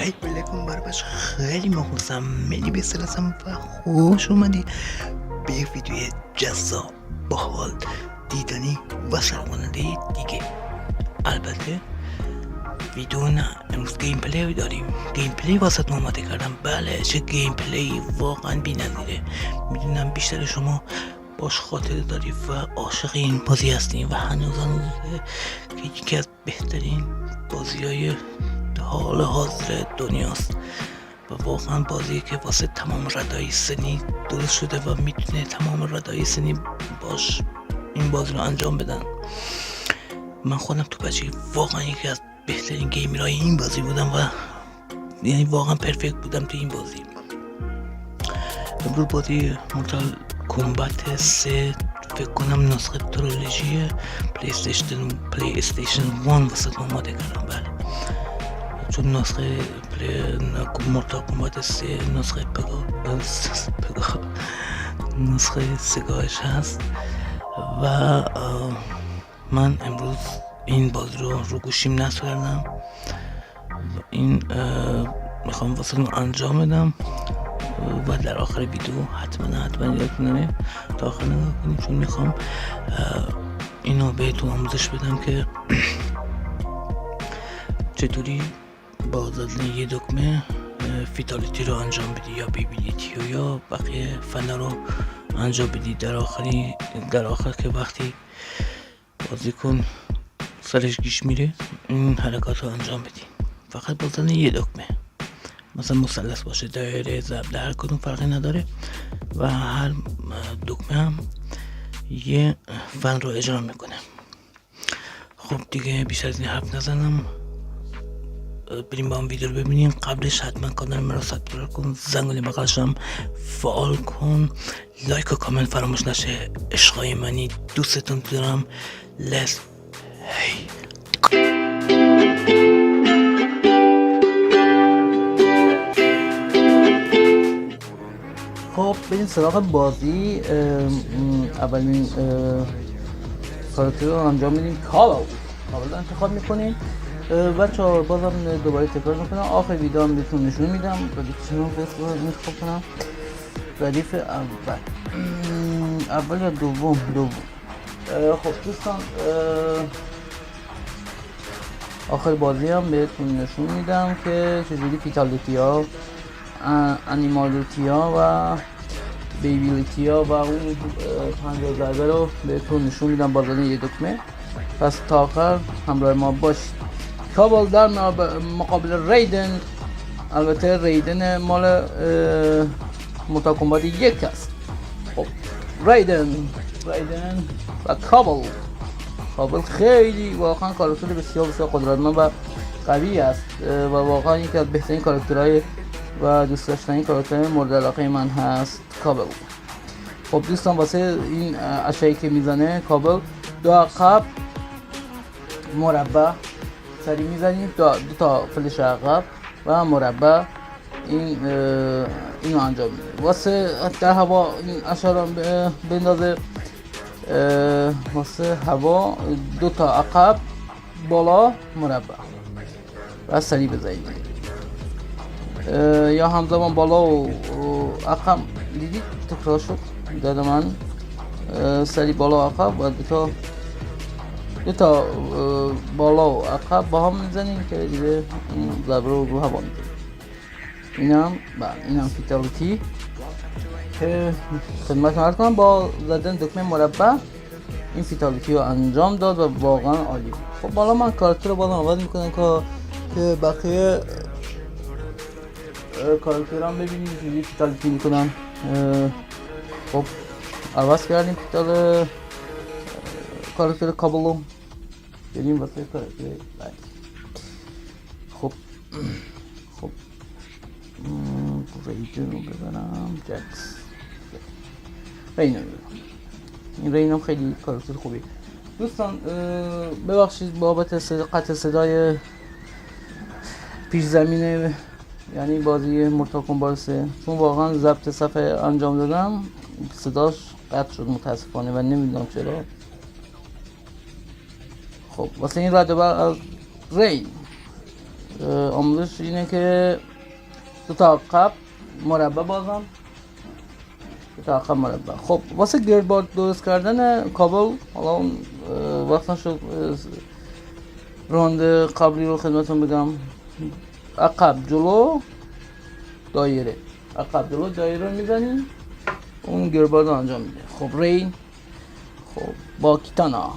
علیکم برابش خیلی مخلصم ملی بسلسم و خوش اومدی به یک ویدیوی جذاب باحال دیدنی و سرماننده دیگه. البته ویدیو نه، امروز گیم پلی داریم. گیم پلی واسه آماده کردم. بله، چه گیم پلی واقعا بی‌نظیره. میدونم بیشتر شما باش خاطره داری و عاشق این بازی هستین و هنوز که یکی از بهترین بازی‌های حال حاضر دنیاست و واقعا بازی که واسه تمام ردای سنی درست شده و میتونه تمام ردای سنی باش این بازی رو انجام بدن. من خودم تو بچگی واقعا یکی از بهترین گیمرهای این بازی بودم و یعنی واقعا پرفکت بودم تو این بازی. امروز بازی مورتال کمبت 3 فکر کنم نسخه ترولوژی پلی استیشن 1 واسه آماده کردم. بله، چون نسخه مورتال کمبت 3 نسخه سگاهش هست و من امروز این بازی رو گوشیم نصب کردم. این میخوام واسه انجام بدم و در آخر ویدیو حتما یادتونه تا آخر نگاه کنید، چون میخوام اینو بهتون آموزش بدم که چطوری با زدن یه دکمه فیتالیتی رو انجام بدی یا بیبیلیتی رو یا بقیه فنا رو انجام بدی. در آخر که وقتی بازیکن سرش گیش میره این حرکات رو انجام بدی، فقط با زدن یه دکمه. مثلا مثلث باشه، دایره، ضرب، در هر کدوم فرقی نداره و هر دکمه هم یه فن رو اجرا میکنه. خب دیگه بیشتر از این حرف نزنم، بریم با هم ویدیو رو ببینیم. قبلش حتما کانال مرا سابسکرایب کن، زنگوله بغلشم فعال کن، لایک و کامنت فراموش نشه. عشقای منی، دوستتون دارم. لس هی خب بریم سراغ بازی. اولین کاراکتر رو انجام میدیم. کابل رو انتخاب میکنیم. بچه‌ها بازم دوباره تکرار میکنم، آخر ویدیو هم بهتون نشون میدم. ردیفشون رو انتخاب کنم. ردیف اول یا دوم. خب دوستان، آخر بازی هم بهتون نشون میدم که چجوری فیتالیتی ها، انیمالیتی ها و بیبیلیتی ها و اون 50 ضربه رو بهتون نشون میدم با زدن یه دکمه. پس تا آخر همراه ما باشید. کابل در مقابل ریدن. البته ریدن مال مورتال کمبت 1 است. خب ریدن و کابل خیلی واقعا کاراکتر بسیار قدرتمند و قوی است و واقعا یکی از بهترین کاراکترهای و دوست داشتنی کاراکتر مورد علاقه من هست کابل. خب دوستان، واسه این اشیایی که میزنه کابل، دو عقب مربع سری میزنیم، دو تا فلش عقب و مربع اینو انجام میده. واسه در هوا این اشاره بندازه، واسه هوا دو تا عقب بالا مربع و سری بزنید یا همزمان بالا و عقب. دیدید تکرار شد داده من سری بالا و عقب و دو تا بالا و عقب با هم میزنیم که دیگه این ضربه رو هوا میده. اینم فیتالیتی که خدمتتون عرض کنم. با زدن دکمه مربع این فیتالیتی رو انجام داد و واقعا عالی. خب بالا من کاراکتر رو بالا عوض میکنم که بقیه کاراکتر هم ببینیم چجوری فیتالیتی میکنن. خب عوض کردیم کاراکتر کابل رو، بریم واسه کاراکتر بعد. خب ریدن رو بزنم. جکس این رینم خیلی کاراکتر خوبی. دوستان ببخشید بابت قطع صدای پیش زمینه، یعنی بازی مورتال کمبت 3، چون واقعا ضبط صفحه انجام دادم صداش قطع شد متاسفانه و نمیدونم چرا. خب واسه این رد بر از رین آموزش اینه که دو تا عقب مربع بازم، دو تا عقب مربع. خب واسه گردباد درست کردن کابل، حالا اون وقتا شد راند قبلی رو خدمتون بگم. عقب جلو دایره، عقب جلو دایره رو میزنیم، اون گردباد رو انجام میده. خب رین، خب با کیتانا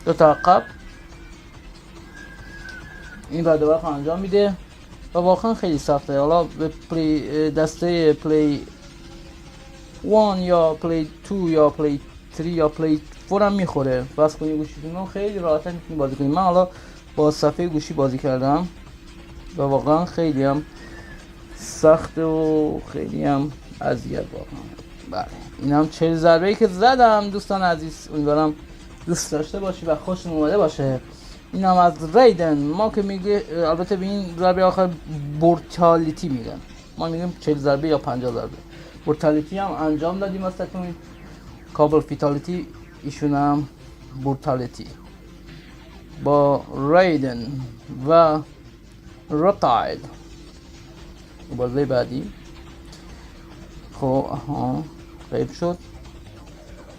دو تا عقب این رد و انجام میده و واقعا خیلی سخته. حالا به دسته پلی 1 یا پلی 2 یا پلی 3 یا پلی 4 هم میخوره. بس کنی گوشیتون رو خیلی راحتا میتونید بازی کنید. من حالا با صفحه گوشی بازی کردم و واقعا خیلی هم سخته و خیلی هم اذیت واقعا. بله این هم 40 ضربه ای که زدم دوستان عزیز، امیدوارم دوست داشته باشی و خوشتون اومده باشه. این هم از ریدن. ما که میگه البته به این ضربه آخر بورتالیتی میگن، ما میگیم 40 ضربه یا 50 ضربه. بورتالیتی هم انجام دادیم واسهتون. کابل فیتالیتی، ایشون هم بورتالیتی. با ریدن و رپتایل بازه بعدی. خب غیب شد.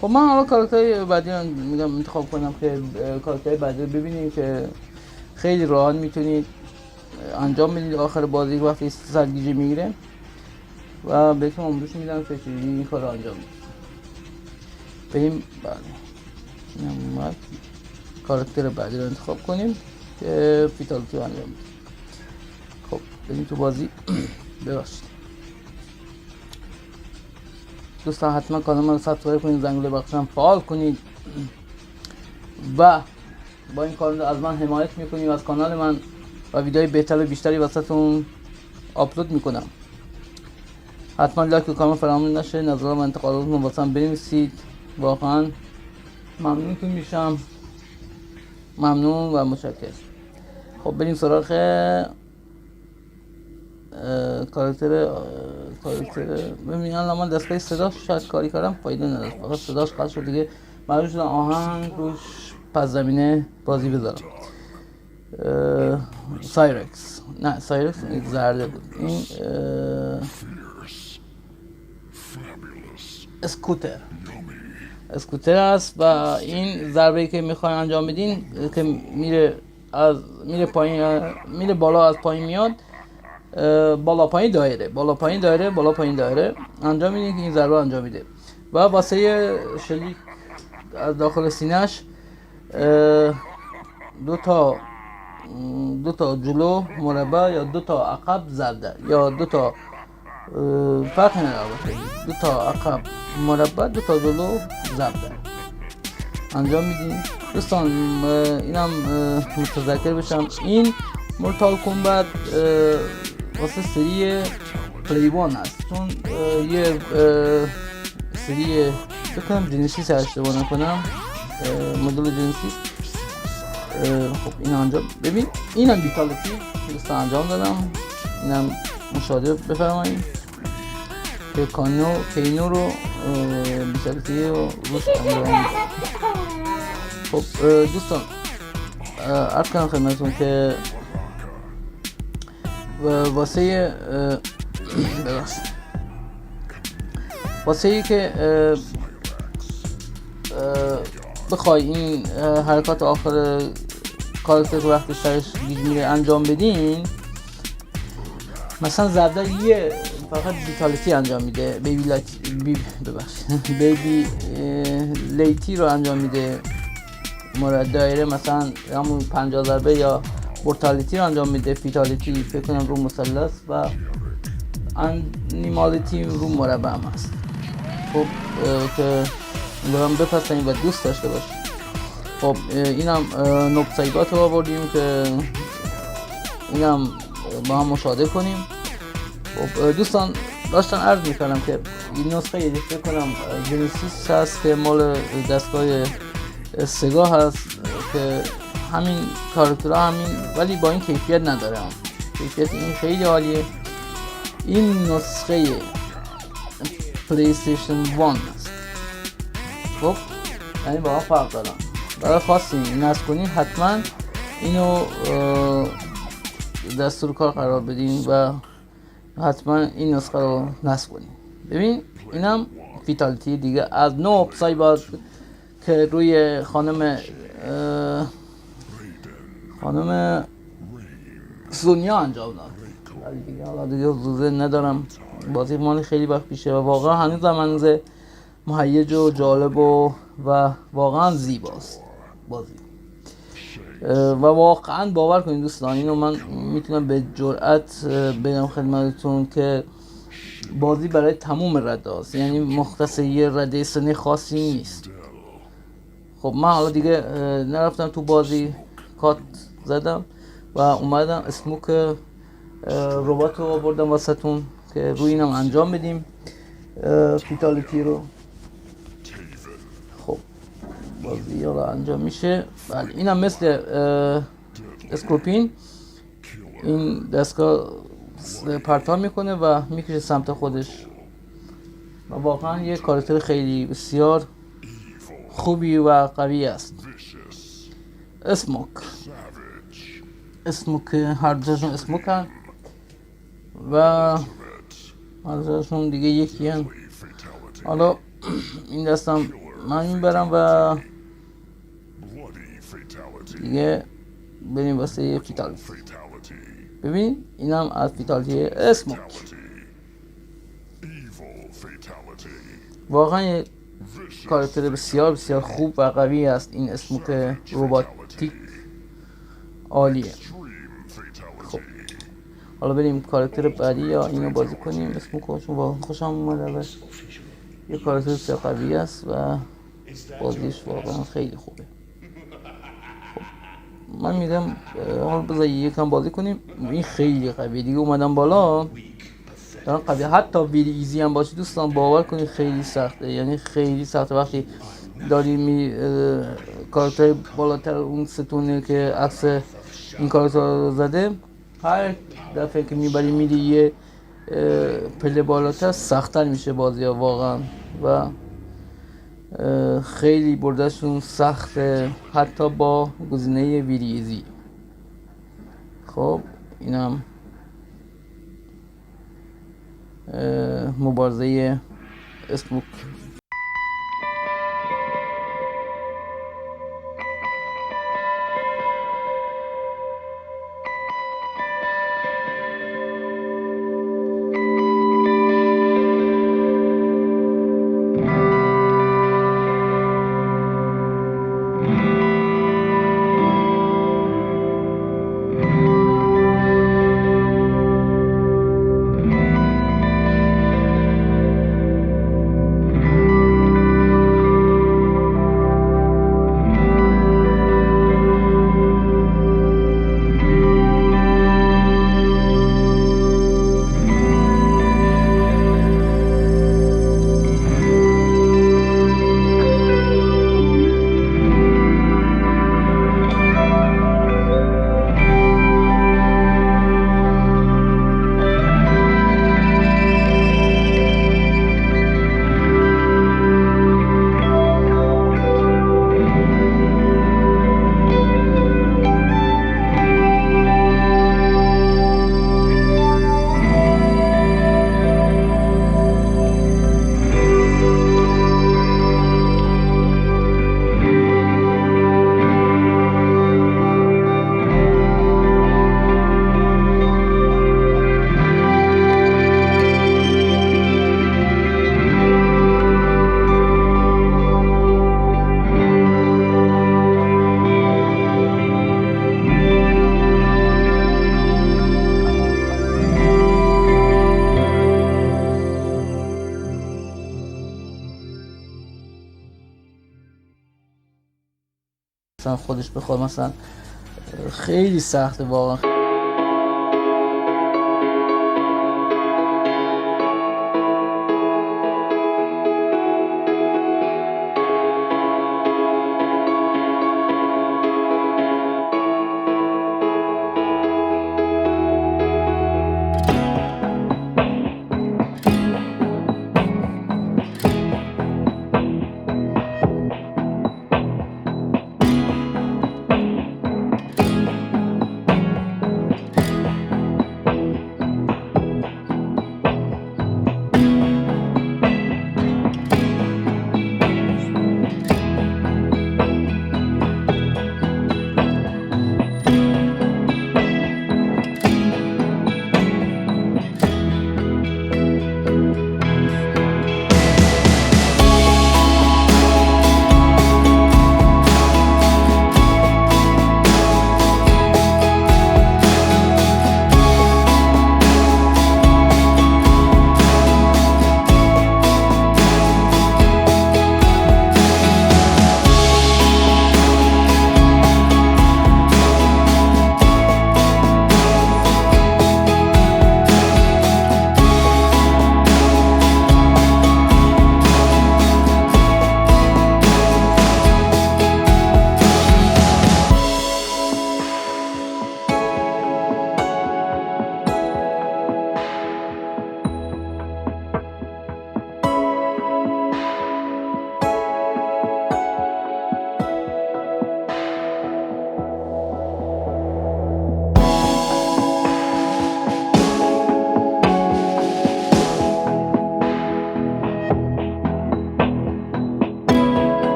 خب من حالا کاراکترهای بعدی رو میگم انتخاب کنم که کاراکترهای بعدی رو ببینیم که خیلی راحت میتونید انجام بدید آخر بازی وقتی سرگیجه میگیره و بهتون آموزش میدم که چجوری این کار رو انجام بدید. بریم بله این اومد کاراکتر بعدی رو انتخاب کنیم که فیتالیتی رو انجام بدید. خب بریم تو بازی. ببخشید دوستان، حتما کانال من رو سابسکرایب کنید، زنگوله بخشم فعال کنید و با این کار از من حمایت میکنید و از کانال من و ویدیوهای بهتر و بیشتری واسهتون آپلود میکنم. حتما لایک و کامنت فراموش نشه. نظرات و انتقاداتتون رو واسم بنویسید، واقعا ممنونتون میشم. ممنون و متشکرم. خب بریم سراغ کاراکتر ببینید. الان من دستگاه صداش شاید کاری کردم فایده نداشت، فقط صداش قطع شد دیگه. مجبور شدم آهنگ روش پس زمینه بازی بذارم. سایرکس، نه سایرکس زرده بود. این اسکوتر است و این ضربه‌ای که میخواین انجام بدین که میره پایین، میره بالا، از پایین میاد بالا پایین دایره، بالا پایین دایره، بالا پایین دایره انجام میدین که این ضربه انجام میده و واسه شلیک از داخل سینه‌اش دو تا جلو مربع یا دو تا عقب زده یا دو تا فرق نداره، دو تا عقب مربع دو تا جلو زده انجام میدین. دوستان اینم متذکر بشم این مورتال کمبت واسه سری پلی وان هست، چون یه سری بکنم جنسیس اشتباه نکنم مدل جنسیس. خب این انجام ببین، اینم ویتالیتی دوستان انجام دادم، اینم مشاهده بفرمایید که کینو رو ویتالیتی رو روش انجام. خب دوستان عرض کنم خدمتتون که واسه ای که بخوای این حرکات آخر کاراکتر رو وقتی سرش گیج میره انجام بدین، مثلا زرده یه فقط ویتالیتی انجام میده، بیبی لیتی رو انجام میده مورد دایره، مثلا همون 50 ضربه یا بورتالیتی رو انجام میده، فیتالیتی فکر کنم رو مثلث و انیمالیتی رو مربع هم هست. خب که برام بپسنید و دوست داشته باشید. خب اینم نوبسایبات رو آوردیم که اینم با هم مشاهده کنیم. خب دوستان داشتن عرض میکنم که این نسخه یه فکر کنم جنسیس هست که مال دستگاه سگا هست که همین کاراکترها همین ولی با این کیفیت نداره. کیفیت این خیلی عالیه. این نسخه پلی استیشن 1 است. خب یعنی با هم فرق دارن. برای خواستیم نصب کنید حتما اینو دستور کار قرار بدین و حتما این نسخه رو نصب کنین. ببین اینم فیتالیتی دیگه از 9 سای باید که روی خانم سونیا انجام داد. ولی دیگه حالا دیگه حضوره ندارم، بازی مال خیلی وقت پیشه و واقعا هنوز هنوز مهیج و جالب و واقعا زیباست بازی. و واقعا باور کنید دوستان، اینو من میتونم به جرئت بگم خدمتتون که بازی برای تموم رده هاست، یعنی مختص یه رده سنی خاصی نیست. خب من حالا دیگه نرفتم تو بازی، کات زدم و اومدم اسموک ربات رو آوردم واسهتون که روی اینم انجام بدیم فیتالیتی رو. خب بازی حالا انجام میشه. بله اینم مثل اسکورپین، این دستگاه پرتاب میکنه و میکشه سمت خودش و واقعا یه کاراکتر خیلی بسیار خوبی و قوی است. اسموک هر دوشون اسموکن و هر دوشون دیگه یکی هن. حالا این دستم من میبرم و دیگه بریم واسه یه فیتالیتی. ببین اینم از فیتالیتی اسموک. واقعا یه کاراکتر بسیار بسیار خوب و قوی است این اسموک روباتیک، عالیه. خب حالا بریم کاراکتر بعدی یا اینو بازی کنیم. اسموک چون واقعا خوشم اومده و یه کاراکتر بسیار قوی است و بازیش واقعا خیلی خوبه. خب من میگم حالا بذار یکم بازی کنیم. این خیلی قویه دیگه، اومدم بالا دارم قوی. حتی ویری ایزی هم باشه دوستان باور کنید خیلی سخته، یعنی خیلی سخته وقتی داری کاراکتر بالاتر اون ستونه که عکس این کاراکتر رو زده، هر دفعه که میبری میری یه پله بالاتر سخت‌تر میشه بازی ها واقعا و خیلی بردشون سخته حتی با گزینه ویری ایزی. خب اینم مبارزه اسموک. مثلا خودش بخواد مثلا خیلی سخته واقعا.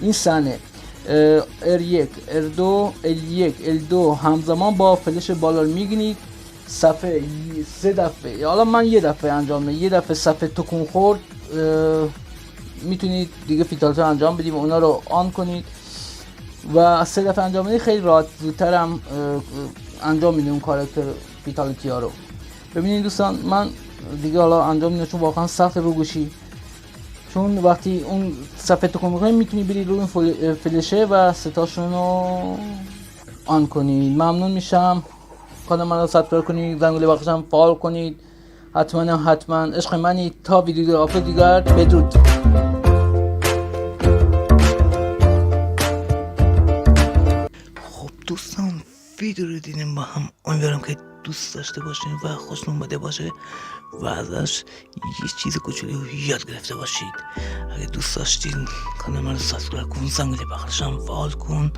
این صحنه R1 R2 L1 L2 همزمان با فلش بالا رو میگیرید صفحه 3 دفعه، حالا من یه دفعه انجام میدم، یه دفعه صفحه تکون خورد میتونید دیگه فیتالتی انجام بدید و اونا رو آن کنید و 3 دفعه انجام بدید خیلی راحت زودتر هم انجام میدیم اون کاراکتر فیتالتی ها رو. ببینید دوستان من دیگه حالا انجام میدم چون واقعا سخت رو گوشی، چون وقتی اون صفحه تکون میکنید میتونید برید روی این فلشه و ستاشون رو آن کنید. ممنون میشم. کانال من رو سابسکرایب کنید، زنگوله بخشم فعال کنید، حتما عشق منی. تا ویدیو آپلود دیگر، بدرود. خب دوستان ویدیو رو دیدیم با هم، امیدوارم که دوست داشته باشین و خوشتون اومده باشه و ازش یه چیز کوچولی یاد گرفته باشید. اگه دوست داشتین کانال من رو سابسکرایب کن، زنگوله بخشم فعال کن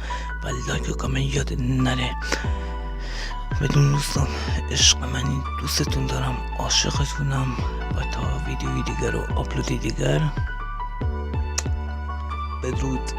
و لایک و کامنت یاد نره. بدون دوستان عشق منی، دوستتون دارم، عاشقتونم و تا ویدیوی دیگر و آپلودی دیگر، بدرود.